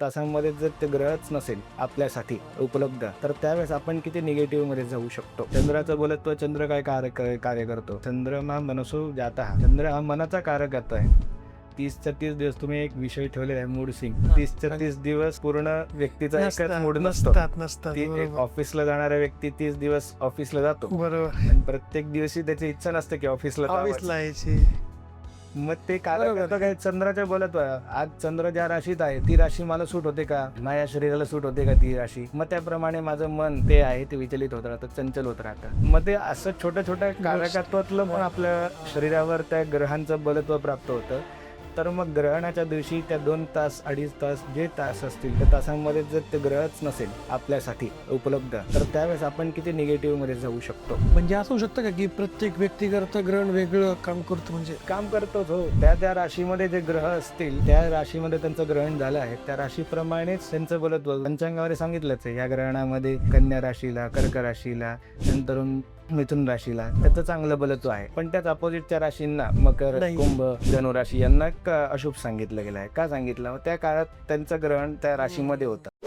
तासांमध्ये जर ते ग्रहच नसेल आपल्यासाठी उपलब्ध, तर त्यावेळेस आपण किती निगेटिव्ह मध्ये जाऊ शकतो. चंद्राचं बोलत तो चंद्र काय कार्य करतो. चंद्रमा मनसो जाता. चंद्र हा मनाचा कारकत्व आहे. 30च्या 30 दिवस तुम्ही एक विषय ठेवलेला आहे, मूड स्विंग. 30च्या 30 दिवस पूर्ण व्यक्तीचा एकच मूड नसतो. ऑफिसला जाणारा व्यक्ती 30 दिवस ऑफिसला जातो, बरोबर. आणि प्रत्येक दिवशी त्याची इच्छा नसते की ऑफिसला जायची. मग ते कारक काय चंद्राच्या बोलत आज चंद्र ज्या राशीत आहे ती राशी मला सूट होते का, माझ्या शरीराला सूट होते का ती राशी. मग त्याप्रमाणे माझं मन ते आहे ते विचलित होत राहतं, चंचल होत राहतं. मग ते असं छोट्या छोट्या कारकत्वातलं पण आपल्या शरीरावर त्या ग्रहांचं बलत्व प्राप्त होतं. तर मग ग्रहणाच्या दिवशी त्या 2 तास 2.5 तास जे तास असतील त्या तासांमध्ये जर ते ग्रहच नसेल आपल्यासाठी उपलब्ध, तर त्यावेळेस आपण किती निगेटिव्ह मध्ये जाऊ शकतो. म्हणजे असं होऊ शकतं का की प्रत्येक व्यक्तीकरता ग्रहण वेगळं काम करतो, म्हणजे काम करतोच हो. त्या राशीमध्ये जे ग्रह असतील त्या राशीमध्ये त्यांचं ग्रहण झालं आहे, त्या राशीप्रमाणेच त्यांचं बलत्व पंचांगामध्ये सांगितलंच आहे. या ग्रहणामध्ये कन्या राशीला, कर्क राशीला, नंतर मिथुन राशीला त्याचं चांगलं बलत्व आहे. पण त्याच अपोजिटच्या राशींना मकर, कुंभ, धनु राशी यांना अशुभ सांगितलं गेलं आहे. का सांगितलं? त्या काळात त्यांचं ग्रहण त्या राशीमध्ये होतं.